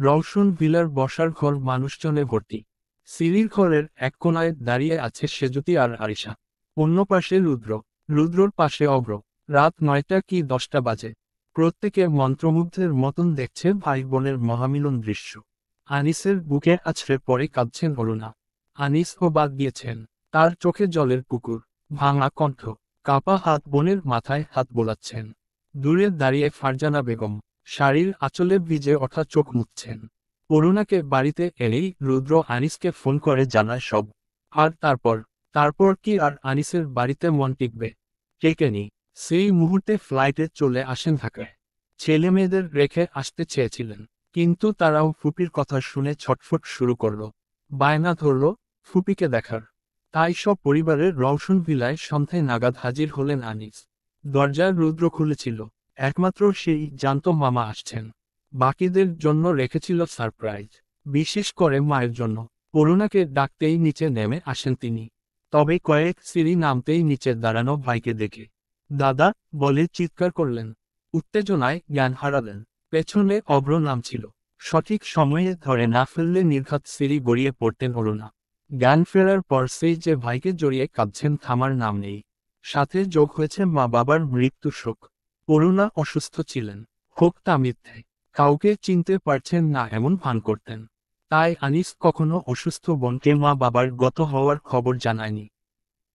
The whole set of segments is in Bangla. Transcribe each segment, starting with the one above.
রওশন ভিলার বসার ঘর মানুষজনে ভর্তি। সিঁড়ির ঘরের এক কোণায় দাঁড়িয়ে আছে সেজুতি আর আরিশা। অন্য পাশে রুদ্রর পাশে অভ্র। রাত 9টা কি 10টা বাজে। প্রত্যেকে মন্ত্রমুগ্ধের মতন দেখছে ভাই বোনের মহামিলন দৃশ্য। আনিসের বুকে আছড়ে পড়ে কাঁদছেন অরুণা। আনিসও বাদ দিয়েছেন। তার চোখে জলের পুকুর, ভাঙা কণ্ঠ, কাপা হাত বোনের মাথায় হাত বোলাচ্ছেন। দূরে দাঁড়িয়ে ফারজানা বেগম শাড়ির আঁচলে ভিজে ওঠা চোখ মুছছেন। অরুণাকে বাড়িতে এলেই রুদ্র আনিসকে ফোন করে জানায় সব। আর তারপর কি আর আনিসের বাড়িতে মন টিকবে? টেকেনি। সেই মুহূর্তে ফ্লাইটে চলে আসেন ঢাকায়। ছেলে মেয়েদের রেখে আসতে চেয়েছিলেন, কিন্তু তারাও ফুপির কথা শুনে ছটফট শুরু করল। বায়না ধরল ফুপিকে দেখার। তাই সব পরিবারের রওশন ভিলায় সন্ধ্যায় নাগাদ হাজির হলেন আনিস। দরজা রুদ্র খুলেছিল। একমাত্র সেই জানত মামা আসছেন। বাকিদের জন্য রেখেছিল সারপ্রাইজ, বিশেষ করে মায়ের জন্য। অরুণাকে ডাকতেই নিচে নেমে আসেন তিনি। তবে কয়েক সিঁড়ি নামতেই নিচে দাঁড়ানো ভাইকে দেখে দাদা বলে চিৎকার করলেন। উত্তেজনায় জ্ঞান হারালেন। পেছনে অভ্র নামছিল। সঠিক সময়ে ধরে না ফেললে নির্ঘাত সিঁড়ি গড়িয়ে পড়তেন অরুণা। জ্ঞান ফেরার পর সেই যে ভাইকে জড়িয়ে কাঁদছেন থামার নাম নেই। সাথে যোগ হয়েছে মা বাবার মৃত্যু শোক। অরুণা অসুস্থ ছিলেন, হোক তা মিথ্যে। কাউকে চিনতে পারছেন না এমন ভান করতেন। তাই আনিস কখনো অসুস্থ বোনকে মা বাবার গত হওয়ার খবর জানায়নি।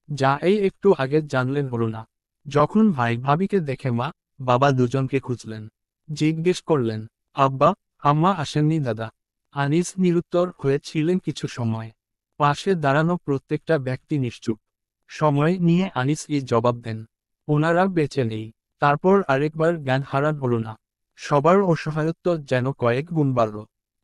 যা এই একটু আগে জানলেন অরুণা। যখন ভাই ভাবিকে দেখে মা বাবা দুজনকে খুঁজলেন, জিজ্ঞেস করলেন, আব্বা আম্মা আসেননি দাদা? আনিস নিরুত্তর হয়েছিলেন কিছু সময়। পাশে দাঁড়ানো প্রত্যেকটা ব্যক্তি নিশ্চুপ। সময় নিয়ে আনিস জবাব দেন, ওনারা বেঁচে নেই। তারপর আরেকবার জ্ঞান হারান অরুণা। সবার অসহায়ত্ব যেন কয়েক গুণ বাড়ল।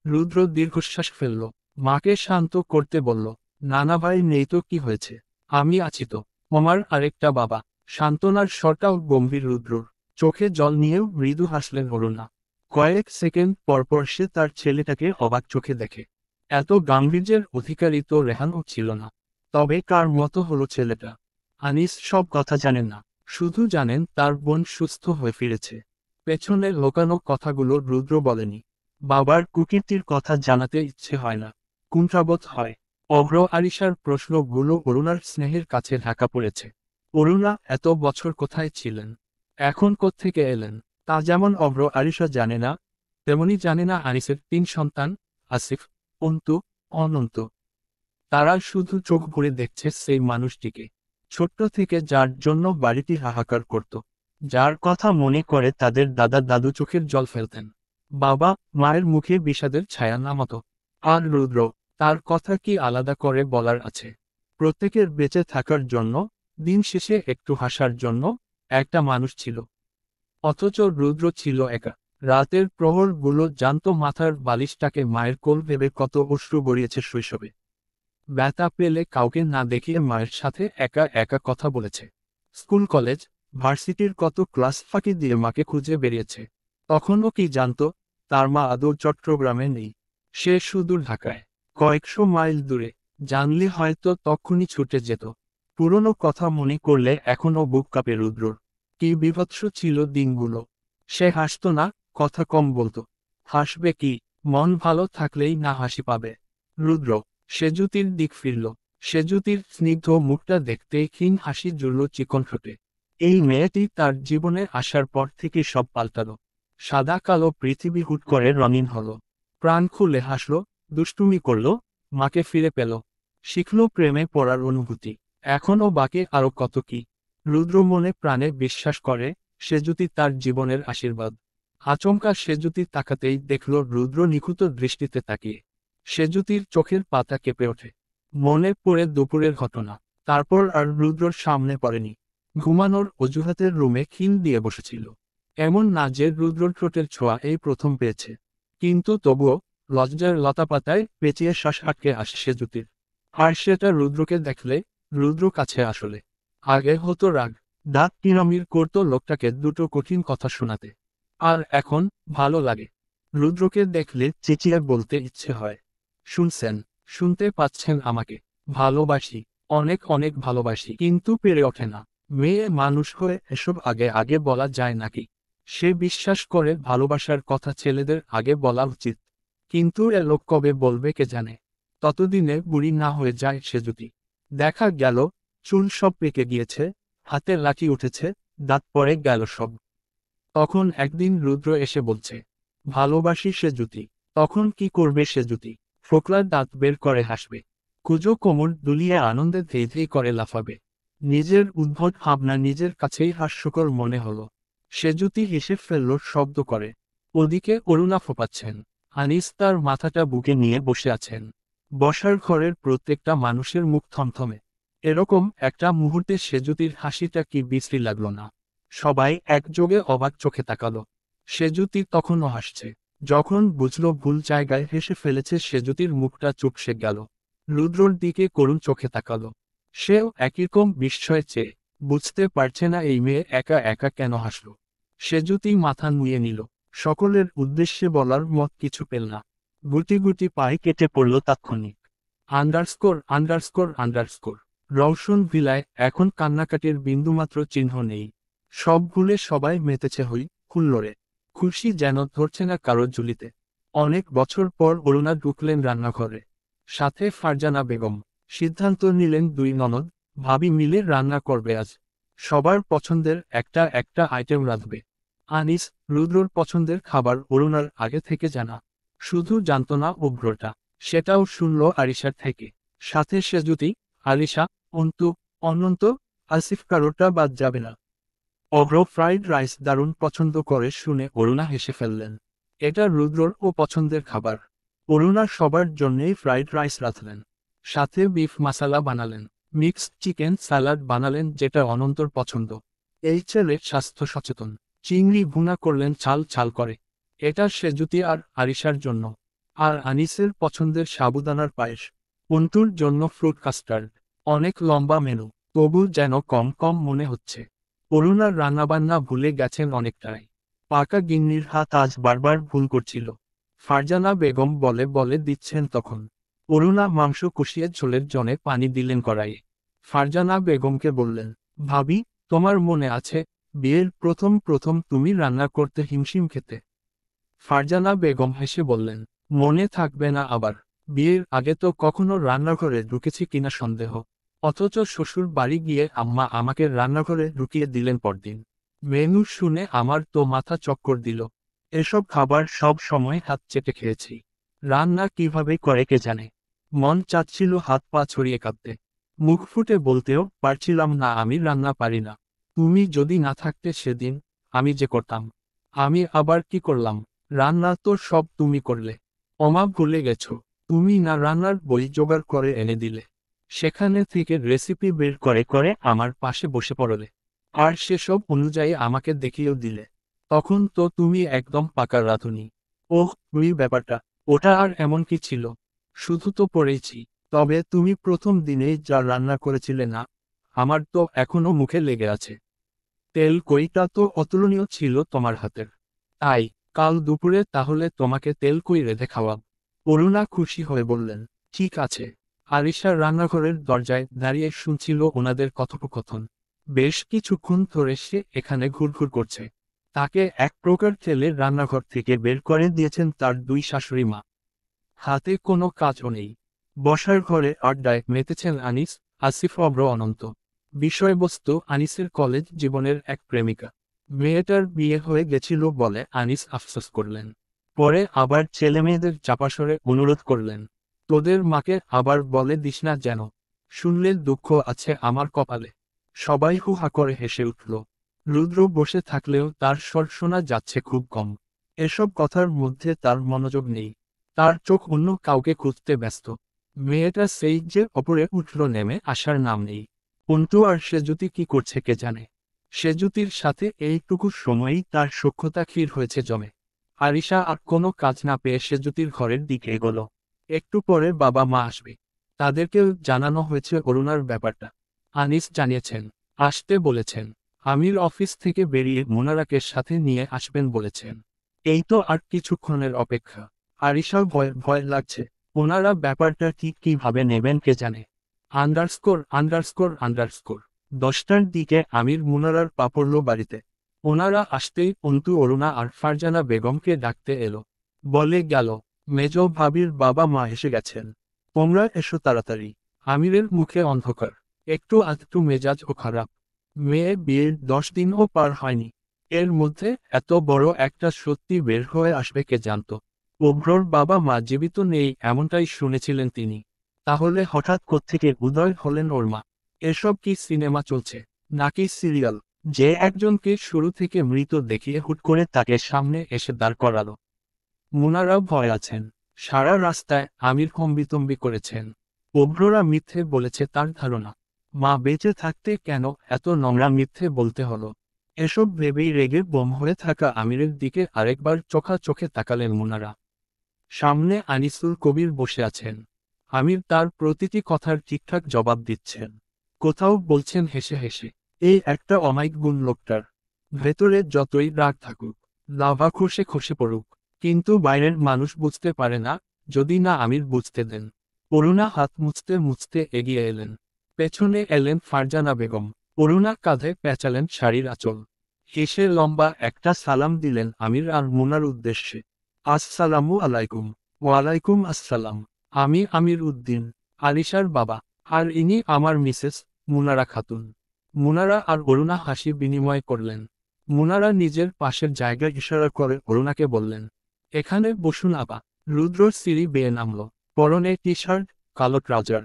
রুদ্র দীর্ঘশ্বাস ফেলল। মাকে শান্ত করতে বলল, নানা ভাই নেই তো কি হয়েছে, আমি আছি তো। আমার আরেকটা বাবা। সান্ত্বনার স্বরটাও গম্ভীর রুদ্রর। চোখে জল নিয়েও মৃদু হাসলেন অরুণা। কয়েক সেকেন্ড পরপর সে তার ছেলেটাকে অবাক চোখে দেখে। এত গাম্ভীর্যের অধিকারী তো রেহানও ছিল না। তবে কার মতো হলো ছেলেটা? আনিস সব কথা জানেন না, শুধু জানেন তার বোন সুস্থ হয়ে ফিরেছে। পেছনে লোকানো কথাগুলো রুদ্র বলেনি। বাবার কুকীর্তির কথা জানাতে ইচ্ছে হয় না, কুণ্ঠাবোধ হয়। অভ্র আরিশার প্রশ্নগুলো অরুণার স্নেহের কাছে ঢাকা পড়েছে। অরুণা এত বছর কোথায় ছিলেন, এখন কোত্থেকে এলেন, তা যেমন অভ্র আরিশা জানে না, তেমনি জানে না আনিসের 3 সন্তান, আসিফ, অন্তু, অনন্ত। তারা শুধু চোখ ভরে দেখছে সেই মানুষটিকে, ছোট্ট থেকে যার জন্য বাড়িটি হাহাকার করত, যার কথা মনে করে তাদের দাদা দাদু চোখের জল ফেলতেন। বাবা মায়ের মুখে বিষাদের ছায়া নামত। আর রুদ্র, তার কথা কি আলাদা করে বলার আছে? প্রত্যেকের বেঁচে থাকার জন্য, দিন শেষে একটু হাসার জন্য একটা মানুষ ছিল। অথচ রুদ্র ছিল একা। রাতের প্রহরগুলো জানত মাথার বালিশটাকে মায়ের কোল ভেবে কত অশ্রু গড়িয়েছে শৈশবে। ব্যথা পেলে কাউকে না দেখিয়ে মায়ের সাথে একা একা কথা বলেছে। স্কুল কলেজ ভার্সিটির কত ক্লাস ফাঁকি দিয়ে মাকে খুঁজে বেরিয়েছে। তখনও কি জানত তার মা আদৌ চট্টগ্রামে নেই, সে সুদূর ঢাকায়, কয়েকশো মাইল দূরে। জানলে হয়তো তক্ষুনি ছুটে যেত। পুরনো কথা মনে করলে এখনও বুক কাঁপে রুদ্রর। কি বীভৎস ছিল দিনগুলো। সে হাসত না, কথা কম বলতো। হাসবে কি, মন ভালো থাকলেই না হাসি পাবে। রুদ্র সেজুতির দিক ফিরল। সেজুতির স্নিগ্ধ মুখটা দেখতে ক্ষীণ হাসি জুড়ল চিকন ঠোঁটে। এই মেয়েটি তার জীবনে আসার পর থেকে সব পাল্টালো। সাদা কালো পৃথিবী হুট করে রঙিন হলো। প্রাণ খুলে হাসল, দুষ্টুমি করল, মাকে ফিরে পেল, শিখল প্রেমে পড়ার অনুভূতি। এখনও বাকি আরো কত কি। রুদ্র মনে প্রাণে বিশ্বাস করে সেজুতি তার জীবনের আশীর্বাদ। আচমকা সেজুতি তাকাতেই দেখল রুদ্র নিখুঁত দৃষ্টিতে তাকিয়ে। সেজুতির চোখের পাতা কেঁপে ওঠে। মনে পড়ে দুপুরের ঘটনা। তারপর আর রুদ্রর সামনে পড়েনি। ঘুমানোর অজুহাতের রুমে খিল দিয়ে বসেছিল। এমন না যে রুদ্রর ঠোঁটের ছোঁয়া এই প্রথম পেয়েছে, কিন্তু তবুও লজ্জার লতাপাতায় পেঁচিয়ে শ্বাস আটকে আসে সেজুতির। আর সেটা রুদ্রকে দেখলে, রুদ্র কাছে আসলে আগে হতো রাগ, দাঁত কিরমির করত লোকটাকে দুটো কঠিন কথা শোনাতে। আর এখন ভালো লাগে। রুদ্রকে দেখলে চেঁচিয়ে বলতে ইচ্ছে হয়, শুনছেন, শুনতে পাচ্ছেন আমাকে, ভালোবাসি, অনেক অনেক ভালোবাসি। কিন্তু পেরে ওঠে না। মেয়ে মানুষ হয়ে এসব আগে আগে বলা যায় নাকি? সে বিশ্বাস করে ভালোবাসার কথা ছেলেদের আগে বলা উচিত। কিন্তু এ লোক কবে বলবে কে জানে। ততদিনে বুড়ি না হয়ে যায় সেজুতি। দেখা গেল চুল সব পেকে গিয়েছে, হাতে লাঠি উঠেছে, দাঁত পড়ে গেল সব। তখন একদিন রুদ্র এসে বলছে, ভালোবাসি সেজুতি। তখন কি করবে সেজুতি? ফোকলার দাঁত বের করে হাসবে। কুজো কোমর দুলিয়ে আনন্দে ধেই ধেই করে লাফাবে। নিজের উদ্ভট ভাবনা নিজের কাছেই হাস্যকর মনে হলো। সেজুতি হেসে ফেলল শব্দ করে। ওদিকে অরুণা ফোপাচ্ছেন। আনিস তার মাথাটা বুকে নিয়ে বসে আছেন। বসার ঘরের প্রত্যেকটা মানুষের মুখ থমথমে। এরকম একটা মুহূর্তে সেজুতির হাসিটা কি বিশ্রী লাগলো না। সবাই একযোগে অবাক চোখে তাকালো। সেজুতি তখনও হাসছে। যখন বুঝল ভুল জায়গায় হেসে ফেলেছে সেজুতির মুখটা চুপসে গেল। রুদ্রর দিকে করুণ চোখে তাকালো। সেও একইরকম বিস্ময়ে চেয়ে বুঝতে পারছে না এই মেয়ে একা একা কেন হাসল। সেজুতি মাথা নুয়ে নিল। সকলের উদ্দেশ্যে বলার মত কিছু পেল না। গুটি গুটি পায়ে কেটে পড়ল তাৎক্ষণিক। Underscore underscore underscore. রওশন ভিলায় এখন কান্নাকাটির বিন্দুমাত্র চিহ্ন নেই। সব ভুলে সবাই মেতেছে হই হুল্লোড়ে। খুশি যেন ধরছে না কারো ঝুলিতে। অনেক বছর পর অরুণা ঢুকলেন রান্নাঘরে। সাথে ফারজানা বেগম। সিদ্ধান্ত নিলেন দুই ননদ ভাবি মিলে রান্না করবে আজ। সবার পছন্দের একটা একটা আইটেম রাঁধবে। আনিস রুদ্রর পছন্দের খাবার অরুণার আগে থেকে জানা। শুধু জানত না উগ্রটা, সেটাও শুনল আরিশার থেকে। সাথে সেজুতি, আলিশা, অন্তু, অনন্ত, আসিফ কারোটা বাদ যাবে না। অভ্র ফ্রাইড রাইস দারুণ পছন্দ করে শুনে অরুণা হেসে ফেললেন। এটা রুদ্রর ও পছন্দের খাবার। অরুণা সবার জন্যেই ফ্রাইড রাইস রাঁধলেন। সাথে বিফ মাসালা বানালেন। মিক্সড চিকেন স্যালাড বানালেন যেটা অনন্তর পছন্দ। এই ছেলে স্বাস্থ্য সচেতন। চিংড়ি ভুনা করলেন ছাল ছাল করে। এটা সেজুতি আর আরিশার জন্য। আর আনিসের পছন্দের সাবুদানার পায়েস। অন্তুর জন্য ফ্রুট কাস্টার্ড। অনেক লম্বা মেনু, তবু যেন কম কম মনে হচ্ছে। অরুণার রান্নাবান্না ভুলে গেছেন অনেকটাই। পাকা গিন্নির হাত আজ বারবার ভুল করছিল। ফারজানা বেগম বলে বলে দিচ্ছেন তখন। অরুণা মাংস কষিয়ে ঝোলের জনে পানি দিলেন কড়াইয়ে। ফারজানা বেগমকে বললেন, ভাবি, তোমার মনে আছে বিয়ের প্রথম প্রথম তুমি রান্না করতে হিমশিম খেতে? ফারজানা বেগম হেসে বললেন, মনে থাকবে না আবার? বিয়ের আগে তো কখনো রান্নাঘরে ঢুকেছি কিনা সন্দেহ। অথচ শ্বশুর বাড়ি গিয়ে আম্মা আমাকে রান্নাঘরে ঢুকিয়ে দিলেন পরদিন। মেনু শুনে আমার তো মাথা চক্কর দিল। এসব খাবার সব সময় হাত চেটে খেয়েছি। রান্না কিভাবে করে কে জানে। মন চাচ্ছিল হাত পা ছড়িয়ে কাঁদতে। মুখ ফুটে বলতেও পারছিলাম না আমি রান্না পারি না। তুমি যদি না থাকতে সেদিন, আমি যে করতাম। আমি আবার কি করলাম? রান্না তো সব তুমি করলে। ওমা ভুলে গেছো, তুমি না রান্নার বই জোগাড় করে এনে দিলে। সেখানে থেকে রেসিপি বের করে করে আমার পাশে বসে পড়লে। আর সেসব অনুযায়ী আমাকে দেখিয়েও দিলে। তখন তো তুমি একদম পাকা রাঁধুনি। ওহ ওই ব্যাপারটা, ওটা আর এমন কি ছিল? শুধু তো পড়েছি। তবে তুমি প্রথম দিনেই যা রান্না করেছিলে না, আমার তো এখনো মুখে লেগে আছে। তেল কইটা তো অতুলনীয় ছিল তোমার হাতের। তাই কাল দুপুরে তাহলে তোমাকে তেল কই রেঁধে খাওয়াব। অরুণা খুশি হয়ে বললেন, ঠিক আছে। আরিশা রান্নাঘরের দরজায় দাঁড়িয়ে শুনছিল ওনাদের কথোপকথন। বেশ কিছুক্ষণ ধরে সে এখানে ঘুরঘুর করছে। তাকে এক প্রকার ঠেলে রান্নাঘর থেকে বের করে দিয়েছেন তার দুই শাশুড়ি মা। হাতে কোনো কাজও নেই। বসার ঘরে আড্ডায় মেতেছেন আনিস, আসিফ, অব্র, অনন্ত। বিষয়বস্তু আনিসের কলেজ জীবনের এক প্রেমিকা। মেয়েটার বিয়ে হয়ে গেছিল বলে আনিস আফসোস করলেন। পরে আবার ছেলেমেয়েদের চাপাসরে অনুরোধ করলেন, তোদের মাকে আবার বলে দিস না যেন। শুনলে দুঃখ আছে আমার কপালে। সবাই হু হা করে হেসে উঠল। রুদ্র বসে থাকলেও তার স্বর শোনা যাচ্ছে খুব কম। এসব কথার মধ্যে তার মনোযোগ নেই। তার চোখ অন্য কাউকে খুঁজতে ব্যস্ত। মেয়েটা সেই যে ওপরে উঠল নেমে আসার নাম নেই। অন্তু আর সেজুতি কি করছে কে জানে। সেজুতির সাথে এইটুকু সময়ই তার সখ্যতা ক্ষীর হয়েছে জমে। আরিশা আর কোনো কাজ না পেয়ে সেজুতির ঘরের দিকে এগোল। একটু পরে বাবা মা আসবে। তাদেরকেও জানানো হয়েছে অরুণার ব্যাপারটা। আনিস জানিয়েছেন, আসতে বলেছেন। আমির অফিস থেকে বেরিয়ে মোনারাকে সাথে নিয়ে আসবেন বলেছেন। এই তো আর কিছুক্ষণের অপেক্ষা। আরিশার ভয় ভয় লাগছে। ওনারা ব্যাপারটা ঠিক কিভাবে নেবেন কে জানে। Underscore underscore underscore. 10টার দিকে আমির মুনারার পা পড়ল বাড়িতে। ওনারা আসতেই অন্তু অরুণা আর ফারজানা বেগমকে ডাকতে এলো। বলে গেল, মেজ ভাবির বাবা মা এসে গেছেন, তোমরা এসো তাড়াতাড়ি। আমিরের মুখে অন্ধকার, একটু আধটু মেজাজ ও খারাপ। মেয়ে বিয়ের 10 দিনও পার হয়নি, এর মধ্যে এত বড় একটা সত্যি বের হয়ে আসবে কে জানত। অভ্রর বাবা মা জীবিত নেই এমনটাই শুনেছিলেন তিনি, তাহলে হঠাৎ কোত্থেকে উদয় হলেন ওর মা? এসব কি সিনেমা চলছে নাকি সিরিয়াল, যে একজনকে শুরু থেকে মৃত দেখিয়ে হুট করে তাকে সামনে এসে দাঁড় করালো? মুনারাও ভয় আছেন, সারা রাস্তায় আমির হম্বিতম্বি করেছেন। অভ্ররা মিথ্যে বলেছে তার ধারণা, মা বেঁচে থাকতে কেন এত নোংরা মিথ্যে বলতে হলো? এসব ভেবেই রেগে বোম হয়ে থাকা আমিরের দিকে আরেকবার চোখে তাকালেন মুনারা। সামনে আনিসুল কবির বসে আছেন, আমির তার প্রতিটি কথার ঠিকঠাক জবাব দিচ্ছেন, কোথাও বলছেন হেসে হেসে, এই একটা অমায়িক গুণ লোকটার। ভেতরে যতই রাগ থাকুক, লাভা খসে খসে পড়ুক, কিন্তু বাইরের মানুষ বুঝতে পারে না যদি না আমির বুঝতে দেন। অরুণা হাত মুছতে মুছতে এগিয়ে এলেন, পেছনে এলেন ফারজানা বেগম। অরুণা কাঁধে পেঁচালেন শাড়ির আঁচল, হেসে লম্বা একটা সালাম দিলেন আমির আর মুনার উদ্দেশ্যে। আসসালামু আলাইকুম। ওয়ালাইকুম আসসালাম। আমি আমির উদ্দিন, আলিশার বাবা, আর ইনি আমার মিসেস মুনারা খাতুন। মুনারা আর অরুণা হাসি বিনিময় করলেন। মুনারা নিজের পাশের জায়গায় ইশারা করে অরুণাকে বললেন, এখানে বসুন আপা। রুদ্র সিঁড়ি বেয়ে নামল, পরনে টি শার্ট, কালো ট্রাউজার,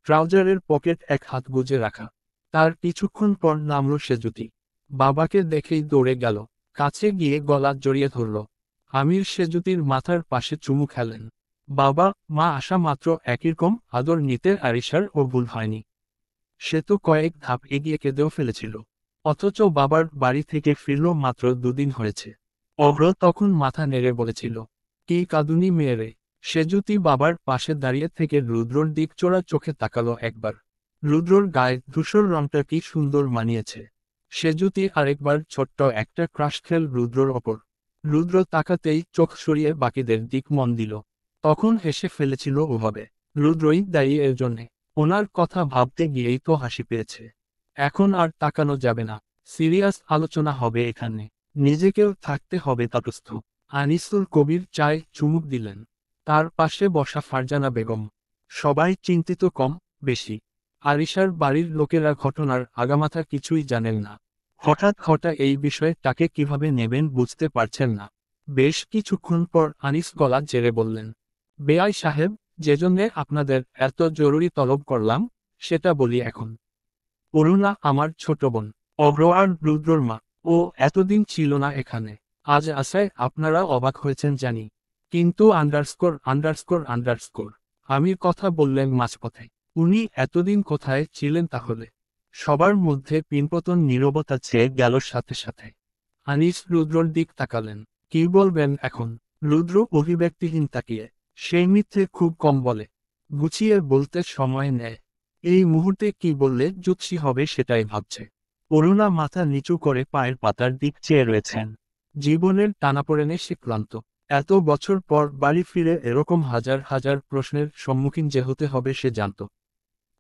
ট্রাউজারের পকেট এক হাত গুজে রাখা। তার কিছুক্ষণ পর নামল সেজুতি। বাবাকে দেখেই দৌড়ে গেল, কাছে গিয়ে গলা জড়িয়ে ধরল। আমির সেজুতির মাথার পাশে চুমু খেলেন। বাবা মা আসা মাত্র একইরকম আদর নিতে আরিশার ও ভুল হয়নি। সে তো কয়েক ধাপ এগিয়ে কেঁদেও ফেলেছিল, অথচ বাবার বাড়ি থেকে ফিরল মাত্র 2 দিন হয়েছে। অভ্র তখন মাথা নেড়ে বলেছিল, কি কাঁদুনি মেয়েরে। সেজুতি বাবার পাশে দাঁড়িয়ে থেকে রুদ্রর দিক চোরা চোখে তাকালো একবার। রুদ্রর গায়ে ধূসর রংটা কি সুন্দর মানিয়েছে। সেজুতি আরেকবার ছোট্ট একটা ক্রাশ খেল রুদ্রর ওপর। রুদ্র তাকাতেই চোখ সরিয়ে বাকিদের দিক মন দিল। তখন হেসে ফেলেছিল ওভাবে, রুদ্রই দায়ী এর জন্যে। ওনার কথা ভাবতে গিয়েই তো হাসি পেয়েছে। এখন আর তাকানো যাবে না, সিরিয়াস আলোচনা হবে এখানে। নিজেকেও থাকতে হবে তটস্থ। আনিসুল কবির চায় চুমুক দিলেন। তার পাশে বসা ফারজানা বেগম। সবাই চিন্তিত কম বেশি। আরিশার বাড়ির লোকেরা ঘটনার আগামাথা কিছুই জানেন না। হঠাৎ এই বিষয়ে তাকে কিভাবে নেবেন বুঝতে পারছেন না। বেশ কিছুক্ষণ পর আনিস গলা জেরে বললেন, বেআই সাহেব, যেজন্যে আপনাদের এত জরুরি তলব করলাম সেটা বলি এখন। অরুণা আমার ছোট বোন, অভ্র আর রুদ্রর মা। ও এতদিন ছিল না এখানে, আজ আসায় আপনারা অবাক হয়েছেন জানি, কিন্তু আন্ডারস্কোর আমির কথা বললেন মাঝপথে। উনি এতদিন কোথায় ছিলেন তাহলে? সবার মধ্যে পিনপতন নীরবতা ছেয়ে গেল সাথে সাথে। আনিস রুদ্রর দিক তাকালেন, কি বলবেন এখন? রুদ্র অভিব্যক্তিহীন তাকিয়ে। সেই মিথ্যে খুব কম বলে, গুছিয়ে বলতে সময় নেয়। এই মুহূর্তে কি বললে জুৎসি হবে সেটাই ভাবছে। অরুণা মাথা নিচু করে পায়ের পাতার দিক চেয়ে রয়েছেন। জীবনের টানাপোড়েনে সে ক্লান্ত। এত বছর পর বাড়ি ফিরে এরকম হাজার হাজার প্রশ্নের সম্মুখীন যে হতে হবে সে জানত।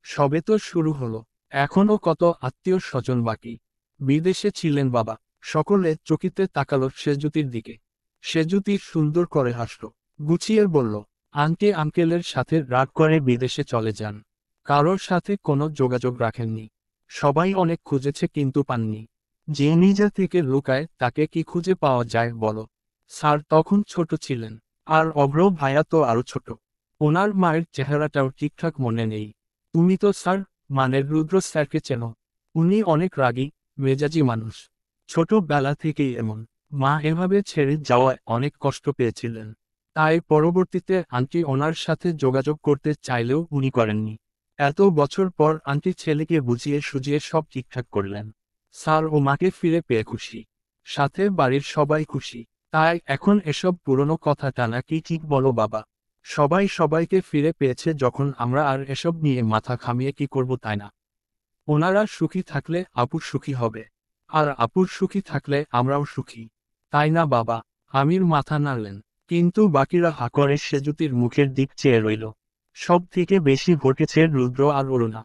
সবে তো শুরু হলো, এখনও কত আত্মীয় স্বজন বাকি। বিদেশে ছিলেন বাবা। সকলে চকিতে তাকালো সেজুতির দিকে। সেজুতি সুন্দর করে হাসল, গুছিয়ে বলল, আন্টি আঙ্কেলের সাথে রাগ করে বিদেশে চলে যান। কারোর সাথে কোনো যোগাযোগ রাখেননি। সবাই অনেক খুঁজেছে কিন্তু পাননি। যে নিজে থেকে লুকায় তাকে কি খুঁজে পাওয়া যায় বলো? স্যার তখন ছোট ছিলেন, আর অভ্র ভাইয়া তো আরো ছোট। ওনার মায়ের চেহারাটাও ঠিকঠাক মনে নেই। তুমি তো স্যার মানে রুদ্র স্যারকে চেনো? উনি অনেক রাগী মেজাজি মানুষ। ছোটবেলা থেকেই এমন। মা এভাবে ছেড়ে যাওয়ায় অনেক কষ্ট পেয়েছিলেন। তাই পরবর্তীতে আন্টি ওনার সাথে যোগাযোগ করতে চাইলেও উনি করেননি। এত বছর পর আন্টি ছেলেকে বুঝিয়ে সুঝিয়ে সব ঠিকঠাক করলেন। স্যার ও মাকে ফিরে পেয়ে খুশি, সাথে বাড়ির সবাই খুশি। তাই এখন এসব পুরনো কথা টানা কি ঠিক বলো বাবা? সবাই সবাইকে ফিরে পেয়েছে যখন আমরা আর এসব নিয়ে মাথা ঘামিয়ে কি করব তাই না? ওনারা সুখী থাকলে আপু সুখী হবে, আর আপুর সুখী থাকলে আমরাও সুখী, তাই না বাবা? আমির মাথা নাড়লেন, কিন্তু বাকিরা হা করে সেজুতির মুখের দিক চেয়ে রইল। সব থেকে বেশি ভরকেছে রুদ্র আর অরুণা।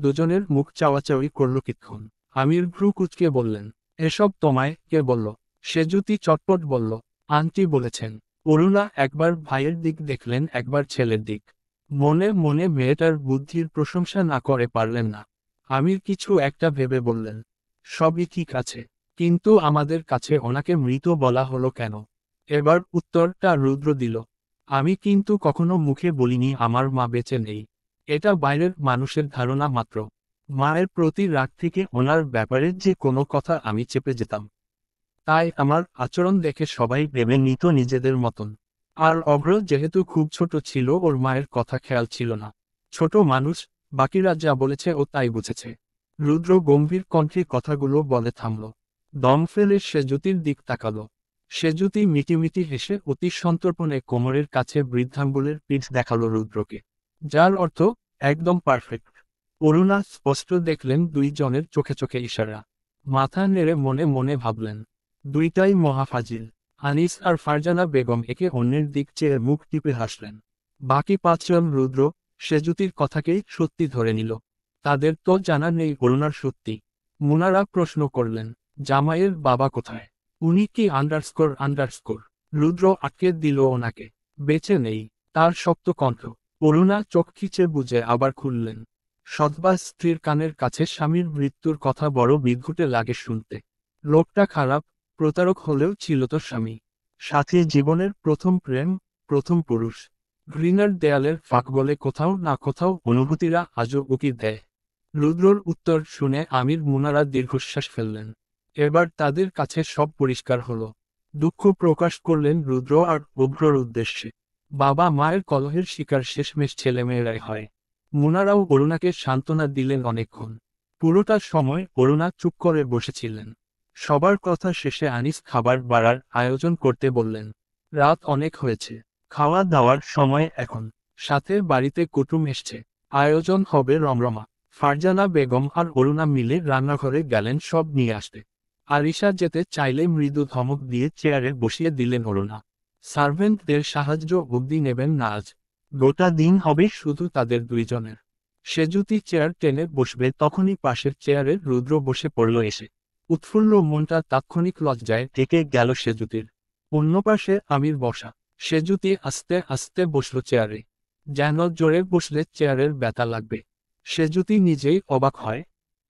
দুজনের মুখ চাওয়াচাওয়ি করল কিক্ষণ। আমির ভ্রু কুঁচকে বললেন, এসব তোমায় কে বলল? সেজুতি চটপট বলল, আন্টি বলেছেন। অরুণা একবার ভাইয়ের দিক দেখলেন, একবার ছেলের দিক। মনে মনে মেয়েটার বুদ্ধির প্রশংসা না করে পারলেন না। আমির কিছু একটা ভেবে বললেন, সবই ঠিক আছে, কিন্তু আমাদের কাছে ওনাকে মৃত বলা হলো কেন? এবার উত্তরটা রুদ্র দিল, আমি কিন্তু কখনো মুখে বলিনি আমার মা বেঁচে নেই। এটা বাইরের মানুষের ধারণা মাত্র। মায়ের প্রতি রাগ থেকে ওনার ব্যাপারে যে কোনো কথা আমি চেপে যেতাম। তাই আমার আচরণ দেখে সবাই ভেবে নিত নিজেদের মতন। আর অভ্র যেহেতু খুব ছোট ছিল, ওর মায়ের কথা খেয়াল ছিল না। ছোট মানুষ, বাকিরা যা বলেছে ও তাই বুঝেছে। রুদ্র গম্ভীর কণ্ঠে কথাগুলো বলে থামল। দম ফেলে সেজুতির দিক তাকালো। সেজুতি মিটিমিটি হেসে অতি সন্তর্পণে কোমরের কাছে বৃদ্ধাঙ্গুলের পিঠ দেখালো রুদ্রকে, যার অর্থ একদম পারফেক্ট। অরুণা স্পষ্ট দেখলেন দুইজনের চোখে চোখে ইশারা। মাথা নেড়ে মনে মনে ভাবলেন, দুইটাই মহাফাজিল। আনিস আর ফারজানা বেগম একে অন্যের দিক চেয়ে মুখ টিপে হাসলেন। বাকি পাঁচজন রুদ্র, সেজুতির কথাকেই সত্যি ধরে নিল। তাদের তো জানা নেই অরুণার সত্যি। মুনারা প্রশ্ন করলেন, জামাইয়ের বাবা কোথায়? উনি কি আন্ডারস্কোর? রুদ্র আটকে দিল ওনাকে, বেঁচে নেই। তার শক্ত কণ্ঠ। অরুণা চোখ খিচে বুঝে আবার খুললেন। সৎবা স্ত্রীর কানের কাছে স্বামীর মৃত্যুর কথা বড় বিদঘুটে লাগে শুনতে। লোকটা খারাপ, প্রতারক হলেও ছিল তো স্বামী, সাথে জীবনের প্রথম প্রেম, প্রথম পুরুষ। ঘৃণার দেয়ালের ফাঁক বলে কোথাও না কোথাও অনুভূতিরা আজও উকি দেয়। রুদ্রর উত্তর শুনে আমির মুনারা দীর্ঘশ্বাস ফেললেন। এবার তাদের কাছে সব পরিষ্কার হলো। দুঃখ প্রকাশ করলেন রুদ্র আর অভ্রর উদ্দেশ্যে। বাবা মায়ের কলহের শিকার শেষমেশ ছেলেমেয়েরাই হয়। মুনারাও অরুণাকে সান্ত্বনা দিলেন অনেকক্ষণ। পুরোটা সময় অরুণা চুপ করে বসেছিলেন। সবার কথা শেষে আনিস খাবার বাড়ার আয়োজন করতে বললেন। রাত অনেক হয়েছে, খাওয়া দাওয়ার সময় এখন। সাথে বাড়িতে কুটুম এসছে, আয়োজন হবে রমরমা। ফারজানা বেগম আর অরুণা মিলে রান্নাঘরে গেলেন সব নিয়ে আসতে। আরিশা যেতে চাইলে মৃদু ধমক দিয়ে চেয়ারে বসিয়ে দিলেন অরুণা। সার্ভেন্টদের সাহায্য অবধি নেবেন না আজ। গোটা দিন হবে শুধু তাদের দুইজনের। সেজুতি চেয়ার টেনে বসবে তখনই পাশের চেয়ারে রুদ্র বসে পড়ল এসে। উৎফুল্ল মনটা তাৎক্ষণিক লজ্জায় ঢেকে গেল সেজুতির। অন্য পাশে আমির বসা। সেজুতি আস্তে আস্তে বসল চেয়ারে, যেন জোরে বসলে চেয়ারের ব্যথা লাগবে। সেজুতি নিজেই অবাক হয়,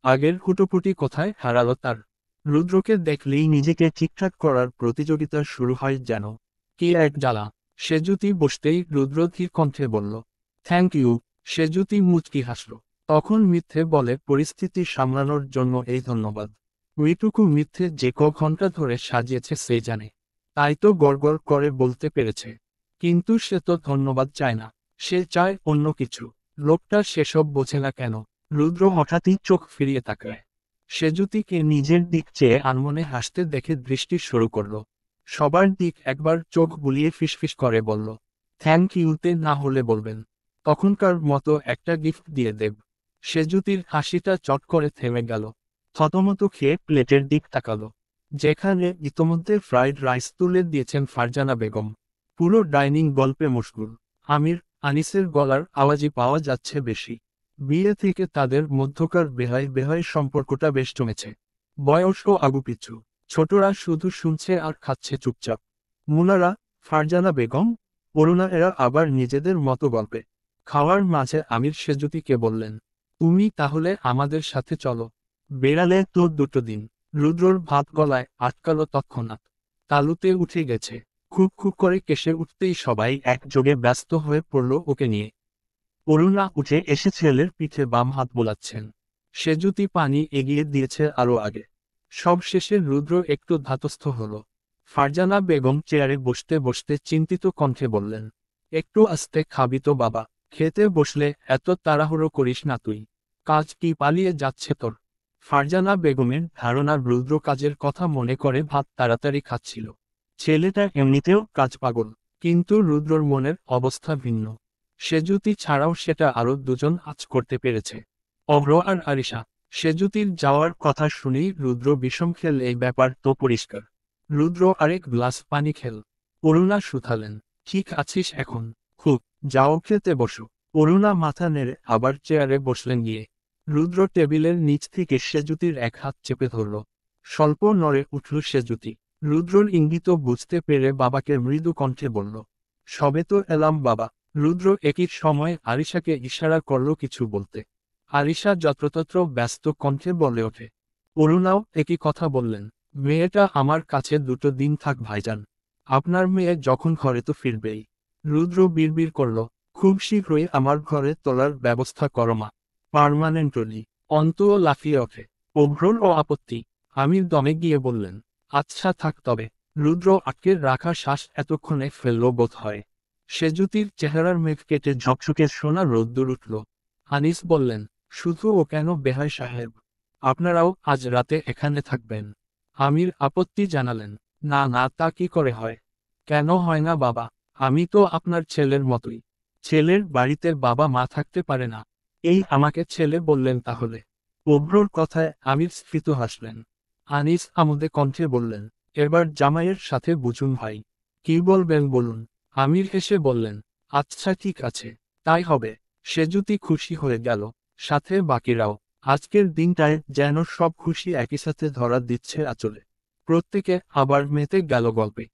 আগের হুটোপুটি কোথায় হারালো তার। রুদ্রকে দেখলেই নিজেকে ঠিকঠাক করার প্রতিযোগিতা শুরু হয় যেন। কি এক জ্বালা। সেজুতি বসতেই রুদ্র ধীর কণ্ঠে বলল, থ্যাংক ইউ। সেজুতি মুচকি হাসল। তখন মিথ্যে বলে পরিস্থিতি সামলানোর জন্য এই ধন্যবাদ। ওইটুকু মিথ্যে যে ক ঘন্টা ধরে সাজিয়েছে সে জানে। তাই তো গড়গড় করে বলতে পেরেছে। কিন্তু সে তো ধন্যবাদ চায় না, সে চায় অন্য কিছু। লোকটা সেসব বোঝে না কেন? রুদ্র হঠাৎই চোখ ফিরিয়ে তাকায়। সেজুতিকে নিজের দিক চেয়ে আনমনে হাসতে দেখে দৃষ্টি শুরু করল। সবার দিক একবার চোখ বুলিয়ে ফিসফিস করে বলল, থ্যাংক ইউতে না হলে বলবেন, তখনকার মতো একটা গিফট দিয়ে দেব। সেজুতির হাসিটা চট করে থেমে গেল। থতমত খেয়ে প্লেটের দিক তাকালো, যেখানে ইতোমধ্যে ফ্রাইড রাইস তুলে দিয়েছেন ফারজানা বেগম। পুরো ডাইনিং গল্পে মশগুল। আমির, আনিসের গলার আওয়াজই পাওয়া যাচ্ছে বেশি। বিয়ে থেকে তাদের মধ্যকার বেহায় বেহায় সম্পর্কটা বেশ জমেছে। বয়সও আগুপিছু। ছোটরা শুধু শুনছে আর খাচ্ছে চুপচাপ। মুনারা, ফারজানা বেগম, অরুণা এরা আবার নিজেদের মতো গল্পে। খাওয়ার মাঝে আমির সেজুতিকে বললেন, তুমি তাহলে আমাদের সাথে চলো। বেড়ালে তো দুটো দিন। রুদ্রর ভাত গলায় আটকালো তৎক্ষণাৎ। তালুতে উঠে গেছে। খুব খুব করে কেসে উঠতেই সবাই একযোগে ব্যস্ত হয়ে পড়ল ওকে নিয়ে। অরুণা উঠে এসে ছেলের পিঠে বাম হাত বোলাচ্ছেন। সেজুতি পানি এগিয়ে দিয়েছে আরো আগে। সব শেষে রুদ্র একটু ধাতস্থ হল। ফারজানা বেগম চেয়ারে বসতে বসতে চিন্তিত কণ্ঠে বললেন, একটু আস্তে খাবি তো বাবা, খেতে বসলে এত তাড়াহুড়ো করিস না তুই। কাজ কি পালিয়ে যাচ্ছে তোর? ফারজানা বেগমের ধারণা রুদ্র কাজের কথা মনে করে ভাত তাড়াতাড়ি খাচ্ছিল। ছেলেটা এমনিতেও কাজ পাগল। কিন্তু রুদ্রর মনের অবস্থা ভিন্ন। সেজুতি ছাড়াও সেটা আরো দুজন আজ করতে পেরেছে, অভ্র আর আরিশা। সেজুতির যাওয়ার কথা শুনেই রুদ্র বিষম খেল, এই ব্যাপার তো পরিষ্কার। রুদ্র আরেক গ্লাস পানি খেল। অরুণা শুধালেন, ঠিক আছিস এখন? খুব। যাও খেতে বসো। অরুণা মাথা নেড়ে আবার চেয়ারে বসলেন গিয়ে। রুদ্র টেবিলের নিচ থেকে সেজুতির এক হাত চেপে ধরল। স্বল্প নড়ে উঠল সেজুতি। রুদ্রর ইঙ্গিত বুঝতে পেরে বাবাকে মৃদু কণ্ঠে বলল, সবে তো এলাম বাবা। রুদ্র একই সময় আরিশাকে ইশারা করল কিছু বলতে। আরিশা যত্রতত্র ব্যস্ত কণ্ঠে বলে ওঠে। অরুণাও একই কথা বললেন, মেয়েটা আমার কাছে 2 দিন থাক ভাইজান। আপনার মেয়ে যখন ঘরে তো ফিরবেই। রুদ্র বিড়বিড় করল, খুব শীঘ্রই আমার ঘরে তোলার ব্যবস্থা করো মা, পার্মানেন্টলি। অন্তও লাফিয়ে ওঠে। অভ্রর ও আপত্তি। আমির দমে গিয়ে বললেন, আচ্ছা থাক তবে। রুদ্র আটকে রাখা শ্বাস এতক্ষণে ফেলল বোধ হয়। সেজুতির চেহারার মেঘ কেটে ঝকঝকে সোনা রোদ্দুর উঠল। আনিস বললেন, শুধু ও কেন বেহাই সাহেব? আপনারাও আজ রাতে এখানে থাকবেন? আমির আপত্তি জানালেন, না না, তা কি করে হয়? কেন হয় না বাবা? আমি তো আপনার ছেলের মতোই। ছেলের বাড়িতে বাবা মা থাকতে পারে না? এই আমাকে ছেলে বললেন তাহলে? অভ্রর কথায় আমির স্ফীত হাসলেন। আনিস আমোদে কণ্ঠে বললেন, এবার জামাইয়ের সাথে বুঝুন ভাই। কি বলবেন বলুন? আমির হেসে বললেন, আচ্ছা ঠিক আছে, তাই হবে। সেজুতি খুশি হয়ে গেল, সাথে বাকিরাও। আজকের দিনটায় যেন সব খুশি একই সাথে ধরা দিচ্ছে আঁচলে। প্রত্যেকে আবার মেতে গেল গল্পে।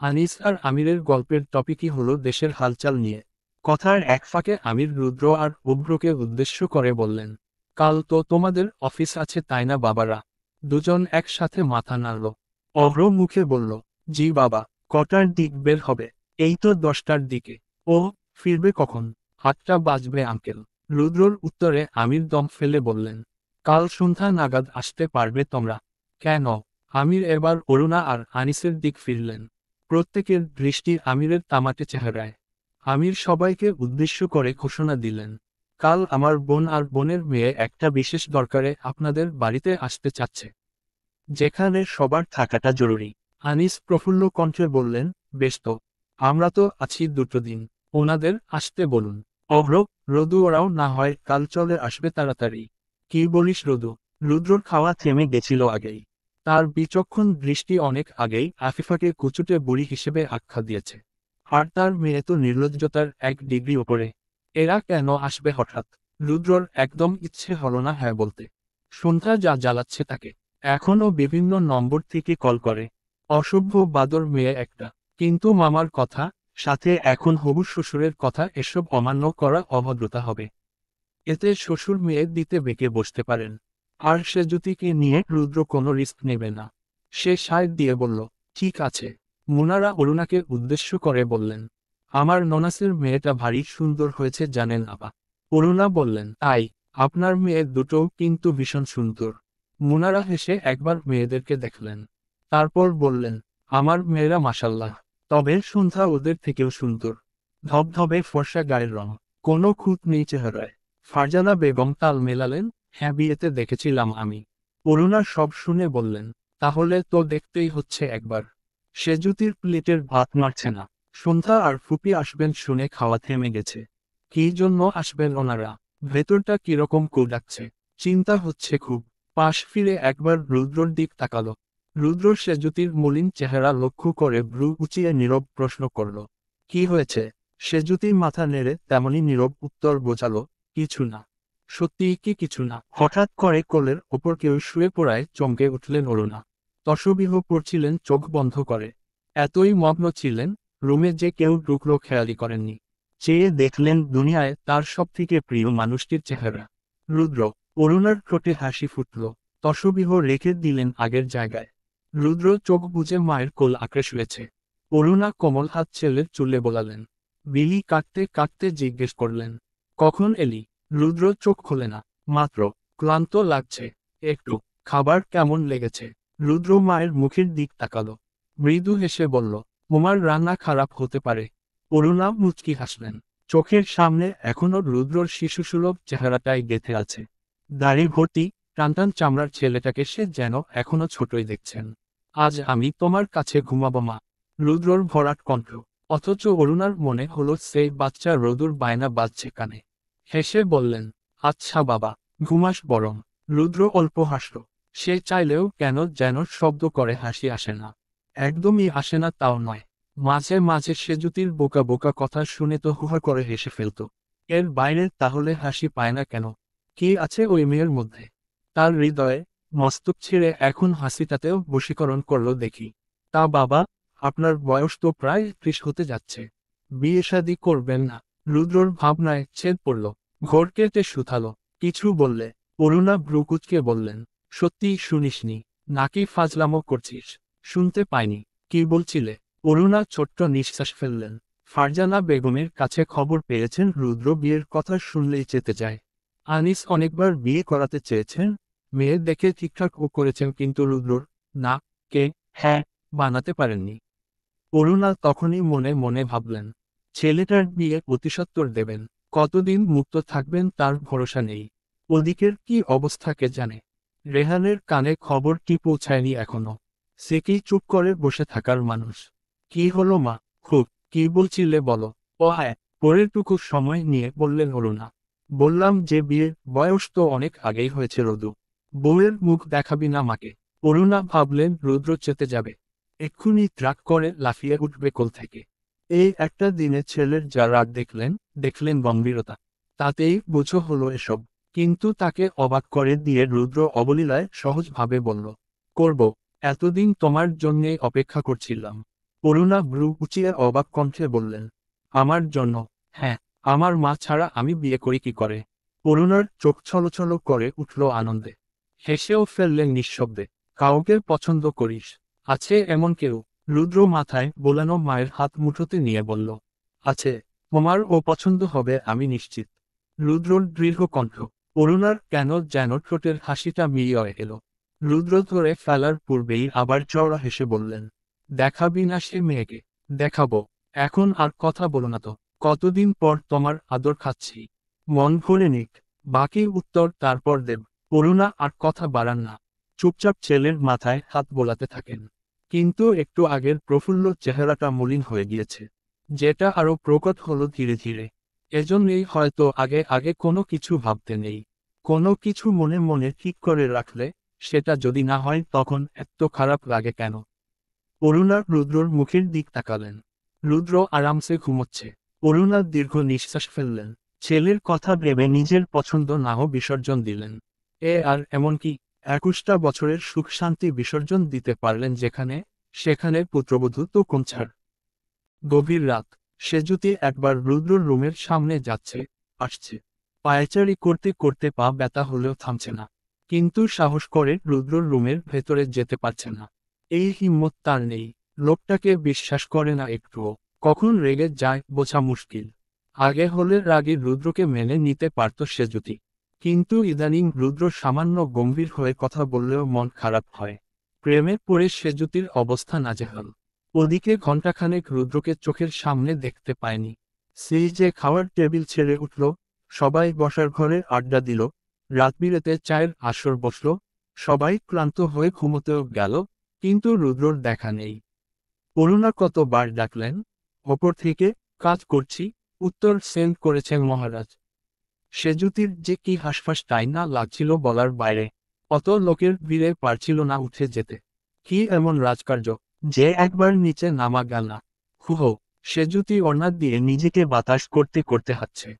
আনিস আর আমিরের গল্পের টপিকই হলো দেশের হালচাল নিয়ে। কথার এক ফাঁকে আমির রুদ্র আর অভ্রকে উদ্দেশ্য করে বললেন, কাল তো তোমাদের অফিস আছে তাই না বাবারা? দুজন একসাথে মাথা নাড়ল। অভ্র মুখে বলল, জি বাবা। কটার দিক বের হবে? এই তো 10টার দিকে। ও, ফিরবে কখন? 8টা বাজবে আঙ্কেল। রুদ্রর উত্তরে আমির দম ফেলে বললেন, কাল সন্ধ্যা নাগাদ আসতে পারবে তোমরা? কেন? আমির এবার অরুণা আর আনিসের দিক ফিরলেন। প্রত্যেকের দৃষ্টি আমিরের তামাটে চেহারায়। আমির সবাইকে উদ্দেশ্য করে ঘোষণা দিলেন, কাল আমার বোন আর বোনের মেয়ে একটা বিশেষ দরকারে আপনাদের বাড়িতে আসতে চাচ্ছে, যেখানে সবার থাকাটা জরুরি। আনিস প্রফুল্ল কণ্ঠে বললেন, বেশ তো, আমরা তো আছি 2 দিন, ওনাদের আসতে বলুন। অভ্র, রদু ওরাও না হয় কাল চলে আসবে তাড়াতাড়ি। কি বলিস রদু? রুদ্রর খাওয়া থেমে গেছিল আগেই। তার বিচক্ষণ দৃষ্টি অনেক আগেই আফিফাকে কুচুটে বুড়ি হিসেবে আখ্যা দিয়েছে। আর তার মেয়ে তো নির্লজ্জতার 1 ডিগ্রি ওপরে। এরা কেন আসবে হঠাৎ? রুদ্রর একদম ইচ্ছে হলো না হ্যাঁ বলতে। সন্ধ্যা যা জ্বালাচ্ছে তাকে। এখনও বিভিন্ন নম্বর থেকে কল করে। অসভ্য বাদর মেয়ে একটা। কিন্তু মামার কথা, সাথে এখন হবু শ্বশুরের কথা, এসব অমান্য করা অভদ্রতা হবে। এতে শ্বশুর মেয়ে দিতে বেঁকে বসতে পারেন। আর সে জ্যোতিকে নিয়ে রুদ্র কোনো রিস্ক নেবে না। সে সায় দিয়ে বলল, ঠিক আছে। মুনারা অরুণাকে উদ্দেশ্য করে বললেন, আমার ননাসের মেয়েটা ভারী সুন্দর হয়েছে জানেন আপা। অরুণা বললেন, তাই? আপনার মেয়ে দুটোও কিন্তু ভীষণ সুন্দর। মুনারা হেসে একবার মেয়েদেরকে দেখলেন। তারপর বললেন, আমার মেয়েরা মাশাল্লাহ। তবে সন্ধ্যা ওদের থেকেও সুন্দর। ধবধবে ফর্সা গায়ের রং, কোনো খুঁত নেই চেহারায়। ফারজানা বেগম তাল মেলালেন, হ্যাঁ বিয়েতে দেখেছিলাম আমি। অরুণা সব শুনে বললেন, তাহলে তো দেখতেই হচ্ছে একবার। সেজুতির প্লেটের ভাত নাড়ছে না। সন্ধ্যা আর ফুপি আসবেন শুনে খাওয়া থেমে গেছে। কী জন্য আসবেন ওনারা? ভেতরটা কিরকম ডাকছে। চিন্তা হচ্ছে খুব। পাশ ফিরে একবার রুদ্রর দিক তাকালো। রুদ্র সেজুতির মলিন চেহারা লক্ষ্য করে ভ্রু উঁচিয়ে নীরব প্রশ্ন করল, কি হয়েছে? সেজুতি মাথা নেড়ে তেমনি নীরব উত্তর বোঝালো, কিছু না। সত্যিই কি কিছু না? হঠাৎ করে কোলের ওপর কেউ শুয়ে পড়ায় চমকে উঠলেন অরুণা। তসবিহ পড়ছিলেন চোখ বন্ধ করে। এতই মগ্ন ছিলেন, রুমে যে কেউ ঢুকলো খেয়ালই করেননি। চেয়ে দেখলেন দুনিয়ায় তার সবথেকে প্রিয় মানুষটির চেহারা। রুদ্র। অরুণার ঠোঁটে হাসি ফুটল। তসবিহ রেখে দিলেন আগের জায়গায়। রুদ্র চোখ বুজে মায়ের কোল আঁকড়ে শুয়েছে। অরুণা কোমল হাত ছেলের চুলে বোলালেন। বিলি কাটতে কাটতে জিজ্ঞেস করলেন, কখন এলি? রুদ্র চোখ খোলে না। মাত্র। ক্লান্ত লাগছে একটু। খাবার কেমন লেগেছে? রুদ্র মায়ের মুখের দিক তাকালো। মৃদু হেসে বলল, তোমার রান্না খারাপ হতে পারে। অরুণা মুচকি হাসলেন। চোখের সামনে এখনো রুদ্রর শিশুসুলভ চেহারাটাই গেঁথে আছে। দাড়ি ভর্তি, টানটান চামড়ার ছেলেটাকে সে যেন এখনো ছোটই দেখছেন। আজ আমি তোমার কাছে ঘুমাবো মা। রুদ্রর ভরাট কণ্ঠ। অথচ অরুণার মনে হলো সেই বাচ্চা রোদুর বায়না বাজছে কানে। হেসে বললেন, আচ্ছা বাবা, ঘুমাস বরং। রুদ্র অল্প হাসল। সে চাইলেও কেন যেন শব্দ করে হাসি আসে না। একদমই আসে না তাও নয়। মাঝে মাঝে সেজুতির বোকা বোকা কথা শুনে তো হুহা করে হেসে ফেলত। এর বাইরে তাহলে হাসি পায় না কেন? কি আছে ওই মেয়ের মধ্যে? তার হৃদয়ে মস্তক ছেড়ে এখন হাসিটাতেও বশীকরণ করল দেখি। তা বাবা, আপনার বয়স তো প্রায় 30 হতে যাচ্ছে, বিয়ে শাদী করবেন না? রুদ্রর ভাবনায় ছেদ পড়ল। ঘর কেটে শুধালো, কিছু বললে? অরুণা ভ্রুকুচকে বললেন, সত্যি শুনিসনি নাকি ফাজলামো করছিস? শুনতে পাইনি। কি বলছিলে? অরুণা ছোট্ট নিঃশ্বাস ফেললেন। ফারজানা বেগমের কাছে খবর পেয়েছেন রুদ্র বিয়ের কথা শুনলেই চেতে যায়। আনিস অনেকবার বিয়ে করাতে চেয়েছেন, মেয়ের দেখে ঠিকঠাকও করেছেন, কিন্তু রুদ্রর না কে হ্যাঁ বানাতে পারেননি। অরুণা তখনই মনে মনে ভাবলেন, ছেলেটার বিয়ে প্রতিসত্তর দেবেন, কতদিন মুক্ত থাকবেন তার ভরসা নেই। ওদিকের কি অবস্থা কে জানে। রেহানের কানে খবরটি পৌঁছায়নি এখনো। সে কি চুপ করে বসে থাকার মানুষ? কি হলো মা, খুব কি বলছিলে বলো। ও হ্যাঁ, পরেরটুকু সময় নিয়ে বললেন অরুণা। বললাম যে বিয়ের বয়স তো অনেক আগেই হয়েছে রদু, বউয়ের মুখ দেখাবি না মাকে। অরুণা ভাবলেন রুদ্র চেতে যাবে, এক্ষুনি ট্রাক করে লাফিয়ে উঠবে কোল থেকে। এই একটা দিনে ছেলের যা রাগ দেখলেন গম্ভীরতা। তাতেই বুঝো হলো এসব। কিন্তু তাকে অবাক করে দিয়ে রুদ্র অবলীলায় সহজভাবে বলল, করব, এতদিন তোমার জন্যেই অপেক্ষা করছিলাম। অরুণা ভ্রু উঁচিয়ে অবাক কণ্ঠে বললেন, আমার জন্য? হ্যাঁ, আমার মা ছাড়া আমি বিয়ে করি কি করে? অরুণার চোখ ছলছল করে উঠল আনন্দে। হেসেও ফেললেন নিঃশব্দে। কাউকে পছন্দ করিস? আছে এমন কেউ? রুদ্র মাথায় বোলানো মায়ের হাত মুঠোতে নিয়ে বলল, আছে। তোমার ও পছন্দ হবে আমি নিশ্চিত। রুদ্রর দৃঢ় কণ্ঠ। অরুণার কেন যেন ঠোঁটের হাসিটা মিলিয়ে এলো। রুদ্র ধরে ফেলার পূর্বেই আবার চওড়া হেসে বললেন, দেখাবি না সে মেয়েকে? দেখাবো। এখন আর কথা বলো না তো, কতদিন পর তোমার আদর খাচ্ছি। মন ভরে নিক, বাকি উত্তর তারপর দেব। অরুণা আর কথা বাড়ান না, চুপচাপ ছেলের মাথায় হাত বোলাতে থাকেন। কিন্তু একটু আগের প্রফুল্ল চেহারাটা মলিন হয়ে গিয়েছে, যেটা আরো প্রকট হলো ধীরে ধীরে। এজন্যই হয়তো আগে আগে কোনো কিছু ভাবতে নেই। কোনো কিছু মনে মনে ঠিক করে রাখলে সেটা যদি না হয় তখন এত খারাপ লাগে কেন? অরুণা রুদ্রর মুখের দিক তাকালেন। রুদ্র আরামসে ঘুমোচ্ছে। অরুণা দীর্ঘ নিঃশ্বাস ফেললেন। ছেলের কথা ভেবে নিজের পছন্দ নাও বিসর্জন দিলেন। আর এমনকি 21টা বছরের সুখ শান্তি বিসর্জন দিতে পারলেন যেখানে, সেখানে পুত্রবধূ তো কোন ছাড়। গভীর রাত। সেজুতি একবার রুদ্রর রুমের সামনে যাচ্ছে, আসছে। পায়চারি করতে করতে পা ব্যথা হলেও থামছে না। কিন্তু সাহস করে রুদ্রর রুমের ভেতরে যেতে পারছে না। এই হিম্মত তার নেই। লোকটাকে বিশ্বাস করে না একটুও। কখন রেগে যায় বোঝা মুশকিল। আগে হলে রাগী রুদ্রকে মেনে নিতে পারত সেজুতি। কিন্তু ইদানিং রুদ্র সামান্য গম্ভীর হয়ে কথা বললেও মন খারাপ হয়। প্রেমে পড়ে সেজুতির অবস্থা নাজেহাল। ওদিকে ঘণ্টাখানেক রুদ্রকে চোখের সামনে দেখতে পায়নি। সেই যে খাওয়ার টেবিল ছেড়ে উঠল, সবাই বসার ঘরে আড্ডা দিল, রাতবিরেতে চায়ের আসর বসল, সবাই ক্লান্ত হয়ে ঘুমোতেও গেল, কিন্তু রুদ্রর দেখা নেই। অরুণা কতবার ডাকলেন, ওপর থেকে, কাজ করছি, উত্তর সেন্ড করেছেন মহারাজ। সেজুতির যে কি হাসফাস তাই না লাগছিল বলার বাইরে। অত লোকের ভিড়ে পারছিল না উঠে যেতে। কি এমন রাজকার্য যে একবার নিচে নামা গেল না? হুহো, সেজুতি ওড়না দিয়ে নিজেকে বাতাস করতে করতে হাঁটছে।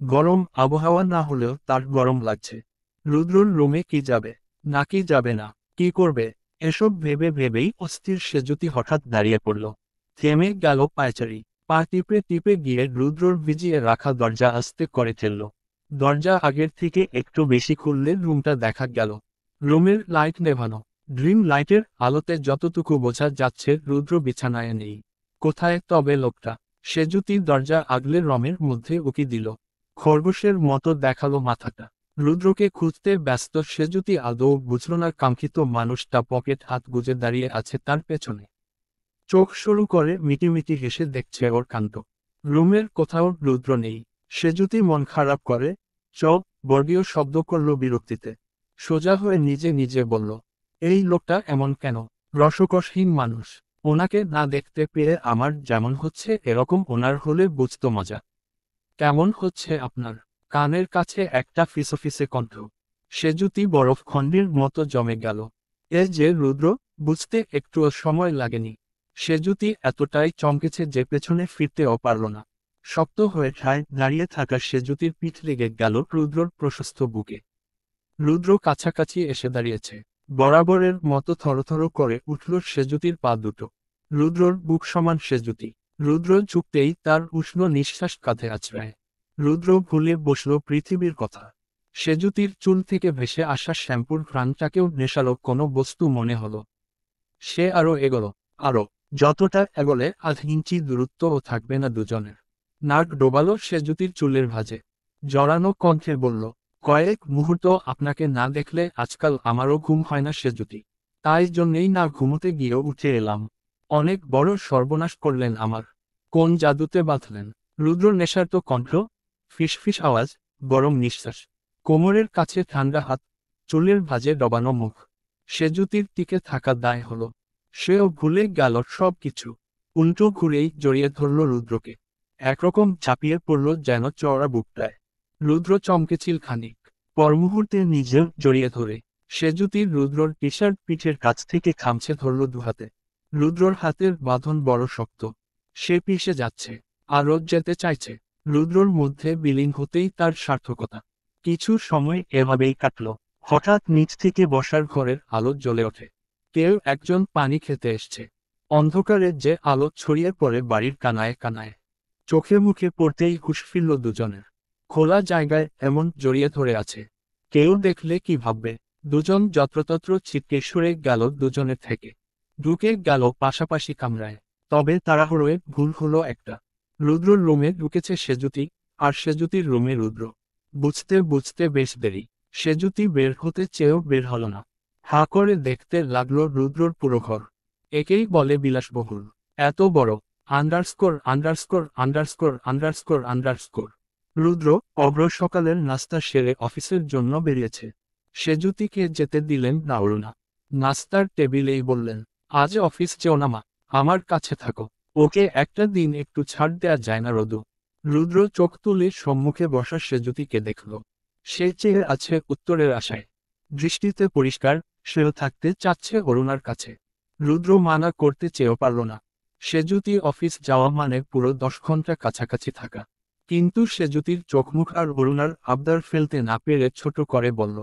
গরম আবহাওয়া না হলেও তার গরম লাগছে। রুদ্রর রুমে কি যাবে নাকি যাবে না, কি করবে, এসব ভেবে ভেবেই অস্থির সেজুতি হঠাৎ দাঁড়িয়ে পড়ল। থেমে গেল পায়চারি। পা টিপে টিপে গিয়ে রুদ্রর ভিজিয়ে রাখা দরজা আস্তে করে ঠেলল। দরজা আগের থেকে একটু বেশি খুললে রুমটা দেখা গেল। রুমের লাইট নেভানো। ড্রিম লাইটের আলোতে যতটুকু বোঝা যাচ্ছে রুদ্র বিছানায় নেই। কোথায় তবে লোকটা? সেজুতি দরজা আগলে রমের মধ্যে উকি দিল। খরগোশের মতো দেখালো মাথাটা। রুদ্রকে খুঁজতে ব্যস্ত সেজুতি আদৌ বুঝল না কাঙ্ক্ষিত মানুষটা পকেট হাত গুজে দাঁড়িয়ে আছে তার পেছনে। চোখ শুরু করে মিটিমিটি হেসে দেখছে ওর কাণ্ড। রুমের কোথাও রুদ্র নেই। সেজুতি মন খারাপ করে, বর্গীয় শব্দ করল বিরক্তিতে। সোজা হয়ে নিজে নিজে বলল, এই লোকটা এমন কেন? রসকসহীন মানুষ। ওনাকে না দেখতে পেয়ে আমার যেমন হচ্ছে এরকম ওনার হলে বুঝতো মজা। কেমন হচ্ছে আপনার? কানের কাছে একটা ফিসফিসে কণ্ঠ। সেজুতি বরফ খণ্ডির মতো জমে গেল। এ যে রুদ্র, বুঝতে একটুও সময় লাগেনি। সেজুতি এতটাই চমকেছে যে পেছনে ফিরতেও পারল না। শক্ত হয়ে ঠায় দাঁড়িয়ে থাকা সেজুতির পিঠ লেগে গেল রুদ্রর প্রশস্ত বুকে। রুদ্র কাছাকাছি এসে দাঁড়িয়েছে। বরাবরের মতো থরথর করে উঠল সেজুতির পা দুটো। রুদ্রর বুক সমান সেজুতি। রুদ্র ঝুঁকতেই তার উষ্ণ নিঃশ্বাস কাঁধে আছড়ায়। রুদ্র ভুলে বসল পৃথিবীর কথা। সেজুতির চুল থেকে ভেসে আসা শ্যাম্পুর ঘ্রাণটাকেও নেশালো কোনো বস্তু মনে হলো। সে আরো এগোলো, আরো। যতটা এগোলে আধ ইঞ্চি দূরত্বও থাকবে না দুজনের। নাক ডোবালো সেজুতির চুলের ভাঁজে। জড়ানো কণ্ঠে বলল, কয়েক মুহূর্ত আপনাকে না দেখলে আজকাল আমারও ঘুম হয় না সেজুতি। তাই জন্যেই না ঘুমোতে গিয়েও উঠে এলাম। অনেক বড় সর্বনাশ করলেন আমার। কোন জাদুতে বাঁধলেন? রুদ্র নেশার্ত কণ্ঠ, ফিসফিস আওয়াজ, গরম নিঃশ্বাস। কোমরের কাছে ঠান্ডা হাত, চুলের ভাঁজে ডবানো মুখ। সেজুতির টিকে থাকা দায় হলো। সেও ভুলে গেল সব কিছু। উল্টো ঘুরেই জড়িয়ে ধরল রুদ্রকে। একরকম ঝাঁপিয়ে পড়ল যেন চওড়া বুকটায়। রুদ্র চমকেছিল খানিক, পর মুহূর্তে নিজেও জড়িয়ে ধরে। সেজুতির রুদ্রর টি শার্ট পিঠের কাছ থেকে খামছে ধরল দুহাতে। রুদ্রর হাতের বাঁধন বড় শক্ত। সে পিষে যাচ্ছে, আরও যেতে চাইছে। রুদ্রর মধ্যে বিলীন হতেই তার সার্থকতা। কিছু সময় এভাবেই কাটল। হঠাৎ নিচ থেকে বসার ঘরের আলো জ্বলে ওঠে। কেউ একজন পানি খেতে এসছে। অন্ধকারে যে আলো ছড়িয়ে পড়ে বাড়ির কানায় কানায়। চোখে মুখে পড়তেই হুঁশ ফিরল দুজনের। খোলা জায়গায় এমন জড়িয়ে ধরে আছে। কেউ দেখলে কি ভাববে? দুজন যত্রতত্র ছিটকে সরে গেল দুজনের থেকে। ঢুকে গেল পাশাপাশি কামরায়। তবে তাড়াহুড়োয় ভুল হলো একটা। রুদ্রর রুমে ঢুকেছে সেজুতি, আর সেজুতির রুমে রুদ্র। বুঝতে বুঝতে বেশ দেরি। সেজুতি বের হতে চেয়েও বের হল না। হা করে দেখতে লাগলো রুদ্রর পুরো ঘর। একেই বলে বিলাসবহুল। এত বড়, underscore underscore underscore underscore underscore. Rudra Abhro সকালের নাস্তা সেরে অফিসের জন্য বেরিয়েছে। সেজুতিকে যেতে দিলেন না অরুণা। নাস্তার টেবিলেই বললেন, আজ অফিস যেও না মা, আমার কাছে থাকো। ওকে একটা দিন একটু ছাড় দেয়া যায় না রোদু? রুদ্র চোখ তুলে সম্মুখে বসা সেজুতিকে দেখল। সে চেয়ে আছে উত্তরের আশায়। দৃষ্টিতে পরিষ্কার, সেও থাকতে চাচ্ছে অরুণার কাছে। রুদ্র মানা করতে চেয়েও পারল না। সেজুতি অফিস যাওয়া মানে পুরো 10 ঘন্টা কাছাকাছি থাকা। কিন্তু সেজুতির চোখমুখ আর অরুণার আবদার ফেলতে না পেরে ছোট করে বলল,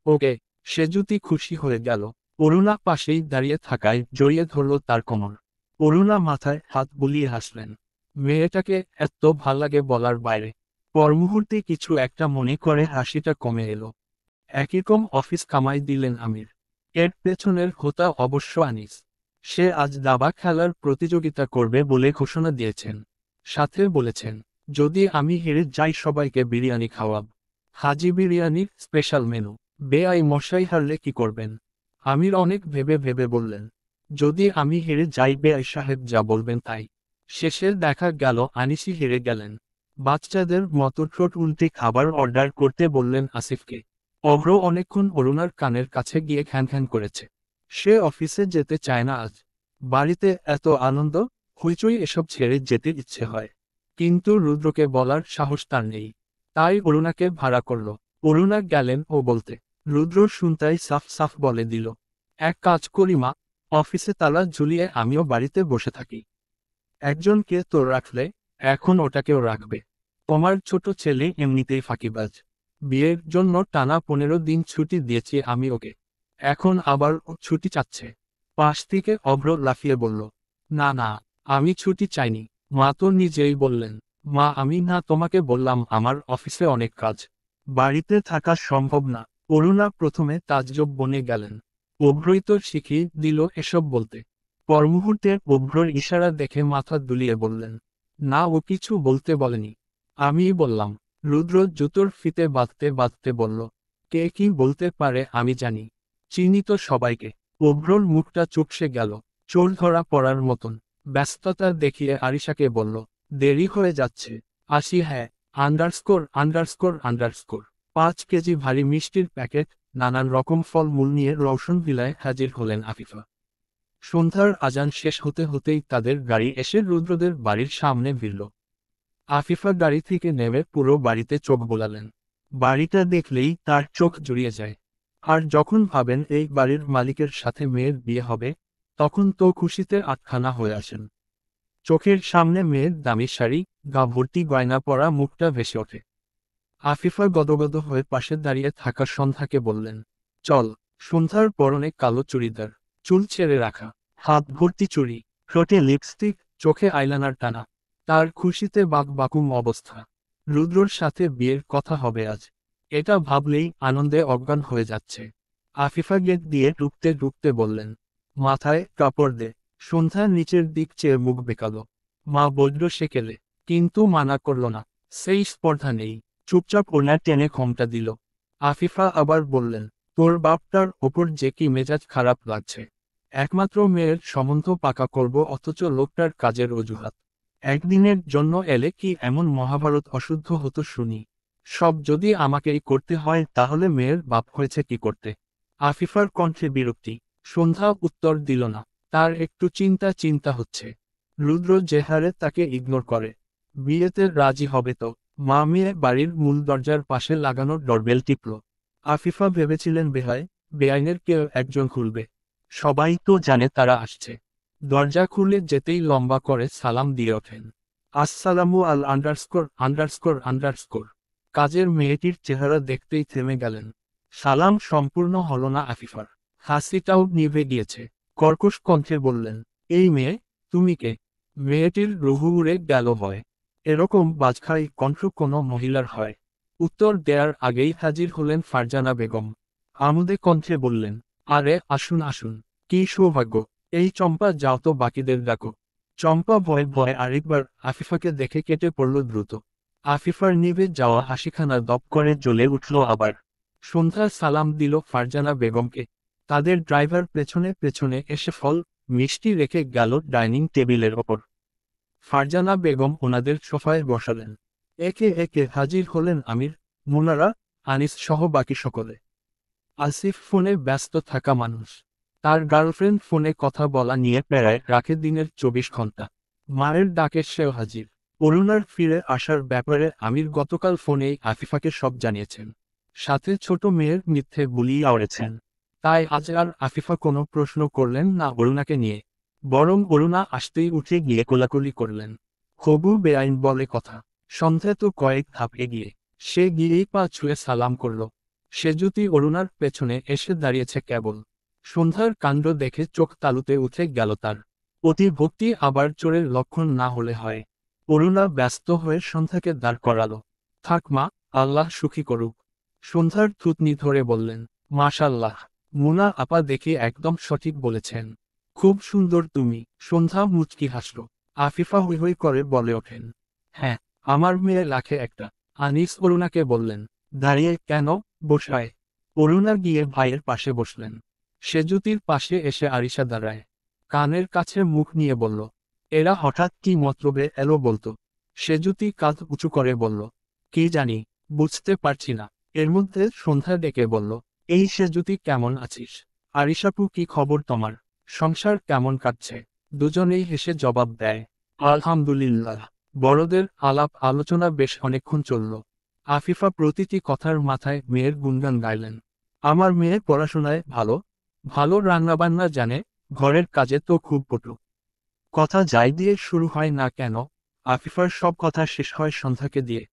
ওকে। সেজুতি খুশি হয়ে গেল। অরুণা পাশেই দাঁড়িয়ে থাকায় জড়িয়ে ধরল তার কোমর। অরুণা মাথায় হাত বুলিয়ে হাসলেন। মেয়েটাকে এত ভাল লাগে বলার বাইরে। পর মুহূর্তে কিছু একটা মনে করে হাসিটা কমে এলো। একইরকম অফিস কামাই দিলেন আমির। এর পেছনের হোতা অবশ্য আনিস। সে আজ দাবা খেলার প্রতিযোগিতা করবে বলে ঘোষণা দিয়েছেন। সাথে বলেছেন, যদি আমি হেরে যাই সবাইকে বিরিয়ানি খাওয়াব। হাজি বিরিয়ানির স্পেশাল মেনু। বেআই মশাই হারলে কি করবেন? আমির অনেক ভেবে ভেবে বললেন, যদি আমি হেরে যাই বেআই সাহেব যা বলবেন তাই। শেষে দেখা গেল আনিসই হেরে গেলেন। বাচ্চাদের মতো ঠোঁট উল্টে খাবার অর্ডার করতে বললেন আসিফকে। অভ্র অনেকক্ষণ অরুণার কানের কাছে গিয়ে খ্যান করেছে। সে অফিসে যেতে চায় না আজ। বাড়িতে এত আনন্দ, হইচই এসব ছেড়ে যেতে ইচ্ছে হয়। কিন্তু রুদ্রকে বলার সাহস তার নেই। তাই অরুণাকে ভাড়া করল। অরুণা গেলেন ও বলতে। রুদ্র শুনতাই সাফ সাফ বলে দিল, এক কাজ করি মা, অফিসে তালা ঝুলিয়ে আমিও বাড়িতে বসে থাকি। একজনকে তো রাখলে, এখন ওটাকেও রাখবে। তোমার ছোট ছেলে এমনিতেই ফাঁকিবাজ। বিয়ের জন্য টানা 15 দিন ছুটি দিয়েছি আমি ওকে। এখন আবার ও ছুটি চাচ্ছে। পাশ থেকে অভ্র লাফিয়ে বলল, না না, আমি ছুটি চাইনি। মা তো নিজেই বললেন। মা আমি না তোমাকে বললাম আমার অফিসে অনেক কাজ। বাড়িতে থাকা সম্ভব না। অরুণা প্রথমে তাজ্জব বনে গেলেন। অভ্রই তো শিখিয়ে দিল এসব বলতে। পর মুহূর্তে অভ্রর ইশারা দেখে মাথা দুলিয়ে বললেন, না ও কিছু বলতে বলেনি। আমিই বললাম। রুদ্র জুতোর ফিতে বাঁধতে বাঁধতে বলল, কে কি বলতে পারে আমি জানি। চিনি তো সবাইকে। অভ্রর মুখটা চুপসে গেল, চোর ধরা পড়ার মতন। ব্যস্ততা দেখিয়ে আরিশাকে বলল, দেরি হয়ে যাচ্ছে, আসি হ্যাঁ। Underscore underscore underscore. 5 কেজি ভারী মিষ্টির প্যাকেট, নানান রকম ফল মূল নিয়ে রওশন ভিলায় হাজির হলেন আফিফা। সন্ধ্যার আজান শেষ হতে হতেই তাদের গাড়ি এসে রুদ্রদের বাড়ির সামনে ভিড়ল। আফিফা গাড়ি থেকে নেমে পুরো বাড়িতে চোখ বোলালেন। বাড়িটা দেখলেই তার চোখ জুড়িয়ে যায়। আর যখন ভাবেন এই বাড়ির মালিকের সাথে মেয়ের বিয়ে হবে, তখন তো খুশিতে আটখানা হয়ে আসেন। চোখের সামনে মেয়ের দামি শাড়ি, গা ভর্তি গয়না পরা মুখটা ভেসে ওঠে। আফিফা গদগদ হয়ে পাশে দাঁড়িয়ে থাকা সন্ধ্যাকে বললেন, চল। সন্ধ্যার পরনে কালো চুড়িদার, চুল ছেড়ে রাখা, হাত ভর্তি চুড়ি। ঠোঁটে লিপস্টিক, চোখে আইলাইনার টানা। তার খুশিতে বাকবাকুম অবস্থা। রুদ্রর সাথে বিয়ের কথা হবে আজ। এটা ভাবলেই আনন্দে অজ্ঞান হয়ে যাচ্ছে। আফিফা গেট দিয়ে ঢুকতে ঢুকতে বললেন, মাথায় কাপড় দে। সন্ধ্যা নিচের দিক চেয়ে মুখ বেঁকালো। মা বলল সেকেলে, কিন্তু মানা করল না। সেই স্পর্ধা নেই। চুপচাপ ওনা টেনে ঘোমটা দিল। আফিফা আবার বললেন, তোর বাপটার ওপর যে কি মেজাজ খারাপ লাগছে। একমাত্র মেয়ের সম্বন্ধ পাকা করব অথচ লোকটার কাজের অজুহাত। একদিনের জন্য এলে কি এমন মহাভারত অশুদ্ধ হতো শুনি। সব যদি আমাকেই করতে হয় তাহলে মেয়ের বাপ হয়েছে কি করতে। আফিফার কণ্ঠে বিরক্তি। সন্ধ্যা উত্তর দিল না। তার একটু চিন্তা চিন্তা হচ্ছে। রুদ্র যে হারে তাকে ইগনোর করে। বিয়েতে রাজি হবে তো। মা মেয়ে বাড়ির মূল দরজার পাশে লাগানো ডরবেল টিপল। আফিফা ভেবেছিলেন বেআইনের কেউ একজন খুলবে। সবাই তো জানে তারা আসছে। দরজা খুলে যেতেই লম্বা করে সালাম দিয়ে ওঠেন। আসসালামু আল আন্ডারস্কোর আন্ডারস্কোর আন্ডারস্কোর। কাজের মেয়েটির চেহারা দেখতেই থেমে গেলেন। সালাম সম্পূর্ণ হলো না আফিফার। হাসিটাও নিভে গিয়েছে। কর্কশ কণ্ঠে বললেন, এই মেয়ে, তুমি কে? মেয়েটির রুহু উড়ে গেল ভয়। এরকম বাজখাই কণ্ঠ কোনো মহিলার হয়? উত্তর দেয়ার আগেই হাজির হলেন ফারজানা বেগম। আমোদে কণ্ঠে বললেন, আরে আসুন আসুন। কি সৌভাগ্য। এই চম্পা যাও তো বাকিদের ডাকো। চম্পা ভয়ে ভয়ে আরেকবার আফিফাকে দেখে কেটে পড়ল দ্রুত। আফিফার নিভে যাওয়া হাসিখানা দপ করে জ্বলে উঠল আবার। সন্ধ্যা সালাম দিল ফারজানা বেগমকে। তাদের ড্রাইভার পেছনে পেছনে এসে ফল মিষ্টি রেখে গেল ডাইনিং টেবিলের ওপর। ফারজানা বেগম ওনাদের সোফায় বসালেন। একে একে হাজির হলেন আমির, মুনারা, আনিস সহ বাকি সকলে। আসিফ ফোনে ব্যস্ত থাকা মানুষ। তার গার্লফ্রেন্ড ফোনে কথা বলা নিয়ে প্যারায় রাখে দিনের 24 ঘন্টা। মায়ের ডাকে সেও হাজির। অরুণার ফিরে আসার ব্যাপারে আমির গতকাল ফোনেই আফিফাকে সব জানিয়েছেন। সাথে ছোট মেয়ের মিথ্যে বুলি আওড়েছেন। তাই আজ আর আফিফা কোনো প্রশ্ন করলেন না অরুণাকে নিয়ে। বরং অরুণা আসতেই উঠে গিয়ে কোলাকুলি করলেন। হবু বেআইন বলে কথা। সন্ধ্যা তো কয়েক ধাপ এগিয়ে। সে গিয়েই পা ছুঁয়ে সালাম করল। সেজুতি অরুণার পেছনে এসে দাঁড়িয়েছে কেবল। সন্ধ্যার কাণ্ড দেখে চোখ তালুতে উঠে গেল তার। অতি ভক্তি আবার চোরের লক্ষণ না হলে হয়। অরুণা ব্যস্ত হয়ে সন্ধ্যাকে দাঁড় করালো। থাক মা, আল্লাহ সুখী করুক। সন্ধ্যার থুতনি ধরে বললেন, মাশাল্লাহ, মুনা আপা দেখি একদম সঠিক বলেছেন। খুব সুন্দর তুমি। সন্ধ্যা মুচকি হাসল। আফিফা হৈ হৈ করে বলে ওঠেন, হ্যাঁ, আমার মেয়ে লাখে একটা। আনিস অরুণাকে বললেন, দাঁড়িয়ে কেন, বসায়। অরুণা গিয়ে ভাইয়ের পাশে বসলেন। সেজুতির পাশে এসে আরিশা দাঁড়ায়। কানের কাছে মুখ নিয়ে বলল, এরা হঠাৎ কি মতলবে এলো বলতো। সেজুতি কাঁধ উঁচু করে বলল, কি জানি, বুঝতে পারছি না। এর মধ্যে সন্ধ্যা ডেকে বলল, এই সেজুতি কেমন আছিস? আরিশাপু কি খবর তোমার? সংসার কেমন কাটছে? দুজনেই হেসে জবাব দেয়, আলহামদুলিল্লাহ। বড়দের আলাপ আলোচনা বেশ অনেকক্ষণ চলল। আফিফা প্রতিটি কথার মাথায় মেয়ের গুণগান গাইলেন। আমার মেয়ে পড়াশোনায় ভালো, ভালো রান্নাবান্না জানে, ঘরের কাজে তো খুব পটু। কথা যাই দিয়ে শুরু হয় না কেন, আফিফার সব কথা শেষ হয় সন্ধ্যাকে দিয়ে।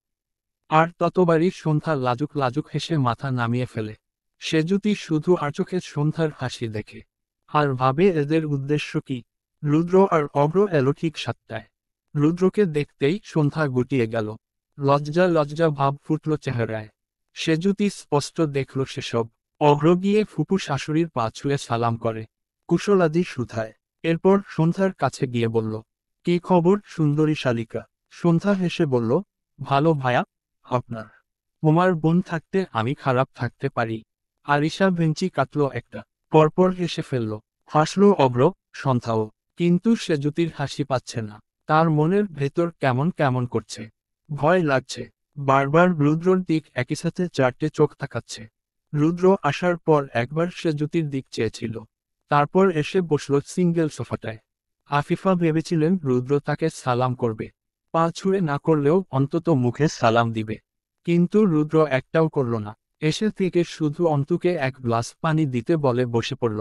আর ততবারই সন্ধ্যা লাজুক লাজুক হেসে মাথা নামিয়ে ফেলে। সেজুতি শুধু আর চোখে সন্ধ্যার হাসি দেখে। আর ভাবে এদের উদ্দেশ্য কি। রুদ্র আর অগ্র এলো ঠিক 7টায়। রুদ্রকে দেখতেই সন্ধ্যা গুটিয়ে গেল। লজ্জা লজ্জা ভাব ফুটল চেহারায়। সেজুতি স্পষ্ট দেখল সেসব। অগ্র গিয়ে ফুপু শাশুড়ির পা ছুঁয়ে সালাম করে। কুশলাদি শুধায়। এরপর সন্ধ্যার কাছে গিয়ে বলল, কি খবর সুন্দরী শালিকা? সন্ধ্যা হেসে বলল, ভালো ভায়া। আপনার? তোমার বোন থাকতে আমি খারাপ থাকতে পারি? আরিশা ভেঞ্চি কাটল একটা। পরপর হেসে ফেলল। হাসল অগ্র, সন্ধ্যাও। কিন্তু সেজুতির হাসি পাচ্ছে না। তার মনের ভেতর কেমন কেমন করছে। ভয় লাগছে। বারবার রুদ্রর দিক একই সাথে 4টে চোখ তাকাচ্ছে। রুদ্র আসার পর একবার সেজুতির দিক চেয়েছিল। তারপর এসে বসল সিঙ্গেল সোফাটায়। আফিফা ভেবেছিলেন রুদ্র তাকে সালাম করবে। পা ছুঁড়ে না করলেও অন্তত মুখে সালাম দিবে। কিন্তু রুদ্র একটাও করল না। এসে থেকে শুধু অন্তুকে এক গ্লাস পানি দিতে বলে বসে পড়ল।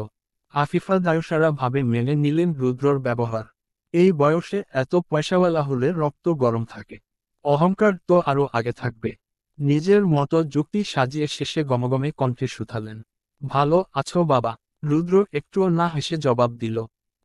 আফিফা দায়সারা ভাবে মেনে নিলেন রুদ্রর ব্যবহার। এই বয়সে এত পয়সাওয়ালা হলে রক্ত গরম থাকে। অহংকার তো আরও আগে থাকবে। নিজের মতো যুক্তি সাজিয়ে শেষে গমগমে কণ্ঠে শুধালেন, ভালো আছো বাবা? রুদ্র একটুও না হেসে জবাব দিল,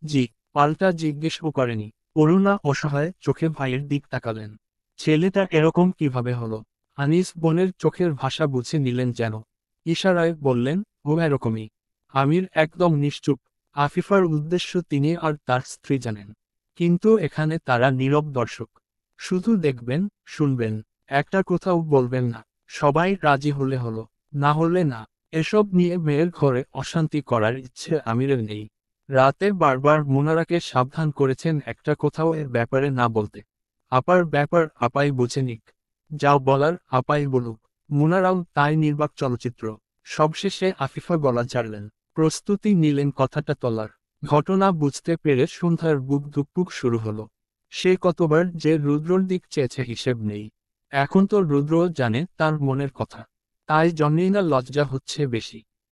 জি, পাল্টা জিজ্ঞেসও করেনি। অরুণা অসহায় চোখে ভাইয়ের দিক তাকালেন। ছেলেটা এরকম কিভাবে হলো? আনিস বোনের চোখের ভাষা বুঝে নিলেন যেন। ইশারায় বললেন, ও এরকমই। আমির একদম নিশ্চুপ। আফিফার উদ্দেশ্য তিনি আর তার স্ত্রী জানেন। কিন্তু এখানে তারা নীরব দর্শক। শুধু দেখবেন, শুনবেন, একটা কোথাও বলবেন না। সবাই রাজি হলে হলো, না হলে না। এসব নিয়ে মেয়ের ঘরে অশান্তি করার ইচ্ছে আমিরের নেই। রাতে বারবার মুনারাকে সাবধান করেছেন একটা কোথাও এর ব্যাপারে না বলতে। আপার ব্যাপার আপাই বুঝে নিক। যাও বলার আপাই বলুক। মুনারাও তাই নির্বাক চলচ্চিত্র। সবশেষে আফিফা গলা ছাড়লেন। প্রস্তুতি নিলেন কথাটা তোলার। ঘটনা বুঝতে পেরে সন্ধ্যার বুক ধুকপুক শুরু হলো। সে কতবার যে রুদ্রর দিক চেয়েছে হিসেব নেই। এখন তো রুদ্রও জানে তার মনের কথা। তাই জন্যই না লজ্জা হচ্ছে বেশি।